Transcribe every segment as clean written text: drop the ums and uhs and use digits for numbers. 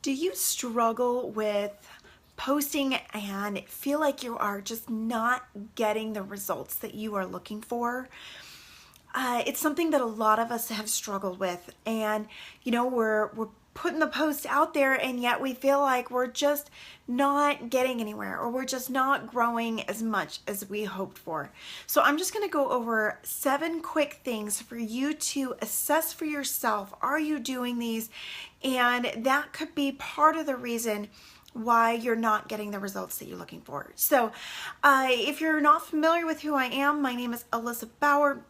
Do you struggle with posting and feel like you are just not getting the results that you are looking for? It's something that a lot of us have struggled with, and we're putting the post out there, and yet we feel like we're just not getting anywhere, or we're just not growing as much as we hoped for. So I'm just going to go over 7 quick things for you to assess for yourself. Are you doing these? And that could be part of the reason why you're not getting the results that you're looking for. So if you're not familiar with who I am, my name is Alyssa Bauer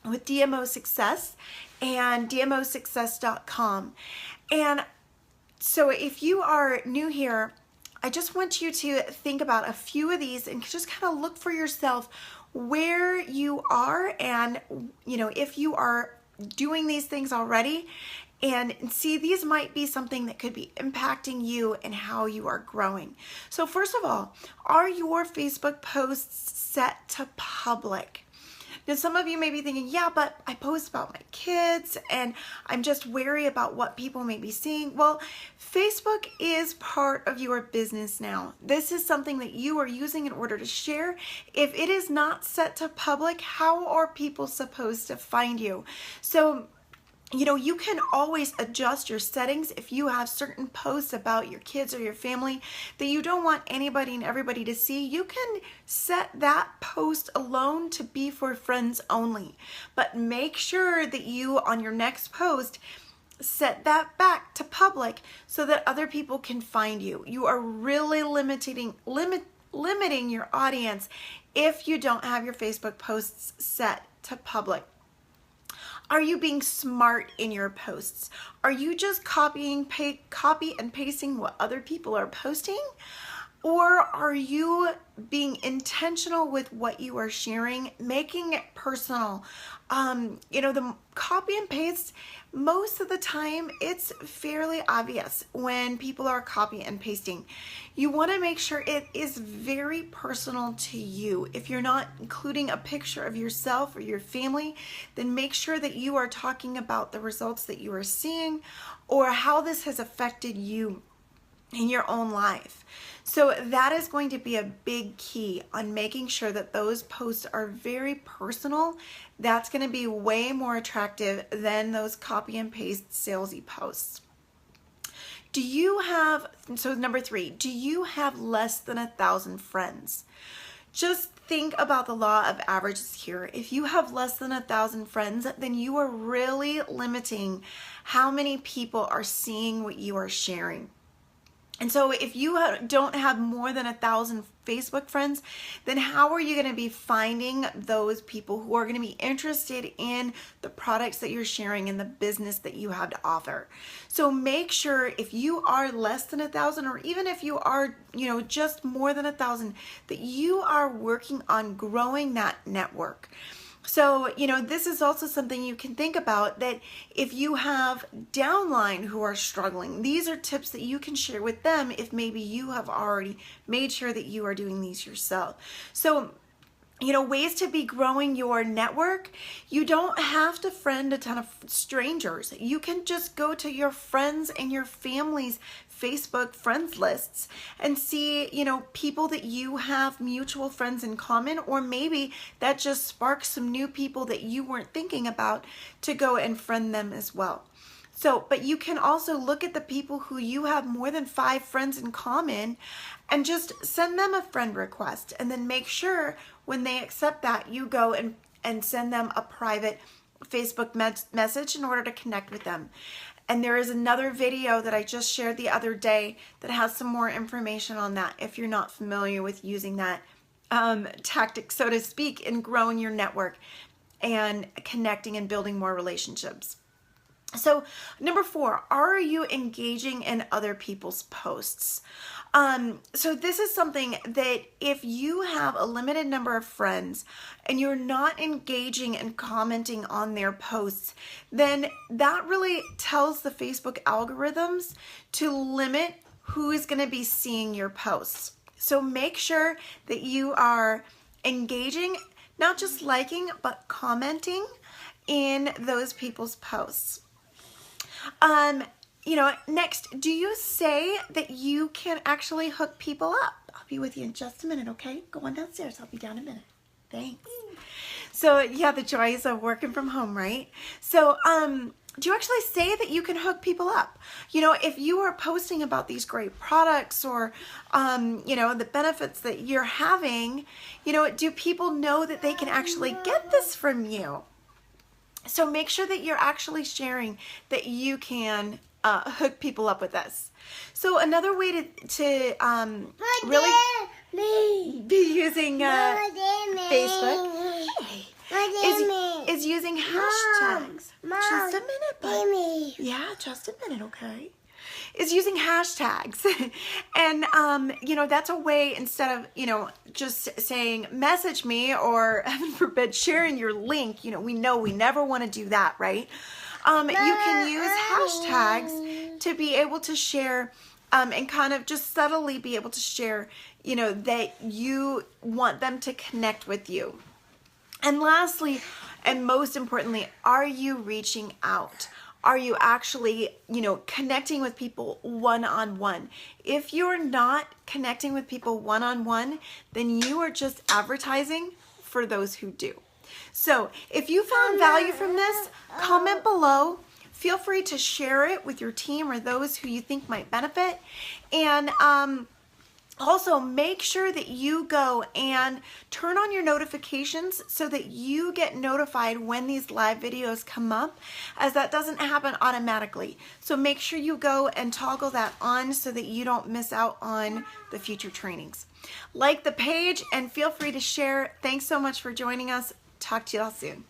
with DMO Success and DMOsuccess.com. And so if you are new here, I just want you to think about a few of these and just kind of look for yourself where you are, and if you are doing these things already, and see, these might be something that could be impacting you and how you are growing. So first of all, are your Facebook posts set to public? Now, some of you may be thinking, yeah, but I post about my kids and I'm just wary about what people may be seeing. Well, Facebook is part of your business now. This is something that you are using in order to share. If it is not set to public, how are people supposed to find you? So you can always adjust your settings if you have certain posts about your kids or your family that you don't want anybody and everybody to see. You can set that post alone to be for friends only. But make sure that you, on your next post, set that back to public so that other people can find you. You are really limiting your audience if you don't have your Facebook posts set to public. Are you being smart in your posts? Are you just copy and pasting what other people are posting? Or are you being intentional with what you are sharing, making it personal? The copy and paste, most of the time, it's fairly obvious when people are copy and pasting. You want to make sure it is very personal to you. If you're not including a picture of yourself or your family, then make sure that you are talking about the results that you are seeing or how this has affected you in your own life. So that is going to be a big key on making sure that those posts are very personal. That's going to be way more attractive than those copy and paste salesy posts. So number 3, do you have less than 1,000 friends? Just think about the law of averages here. If you have less than 1,000 friends, then you are really limiting how many people are seeing what you are sharing. And so if you don't have more than 1,000 Facebook friends, then how are you going to be finding those people who are going to be interested in the products that you're sharing and the business that you have to offer? So make sure if you are less than 1,000, or even if you are, just more than 1,000, that you are working on growing that network. So, this is also something you can think about, that if you have downline who are struggling, these are tips that you can share with them if maybe you have already made sure that you are doing these yourself. So, ways to be growing your network. You don't have to friend a ton of strangers. You can just go to your friends and your family's Facebook friends lists and see, people that you have mutual friends in common, or maybe that just sparks some new people that you weren't thinking about to go and friend them as well. So, but you can also look at the people who you have more than 5 friends in common and just send them a friend request, and then make sure when they accept that, you go and send them a private Facebook message in order to connect with them. And there is another video that I just shared the other day that has some more information on that if you're not familiar with using that tactic, so to speak, in growing your network and connecting and building more relationships. So number 4, are you engaging in other people's posts? So this is something that if you have a limited number of friends and you're not engaging and commenting on their posts, then that really tells the Facebook algorithms to limit who is going to be seeing your posts. So make sure that you are engaging, not just liking, but commenting in those people's posts. next, do you say that you can actually hook people up? I'll be with you in just a minute, okay? Go on downstairs. I'll be down in a minute. Thanks. So, yeah, the joys of working from home, right? So, do you actually say that you can hook people up? If you are posting about these great products or, the benefits that you're having, do people know that they can actually get this from you? So make sure that you're actually sharing that you can hook people up with this. So another way to really be using Facebook is using hashtags. Just a minute, bud. Yeah, just a minute, okay? Is using hashtags. And, that's a way, instead of, just saying message me or, heaven forbid, sharing your link, we know we never want to do that, right? You can use hashtags to be able to share and kind of just subtly be able to share, that you want them to connect with you. And lastly, and most importantly, are you reaching out? Are you actually, connecting with people one-on-one? If you're not connecting with people one-on-one, then you are just advertising for those who do. So if you found value from this, comment below. Feel free to share it with your team or those who you think might benefit. And also, make sure that you go and turn on your notifications so that you get notified when these live videos come up, as that doesn't happen automatically. So make sure you go and toggle that on so that you don't miss out on the future trainings. Like the page and feel free to share. Thanks so much for joining us. Talk to you all soon.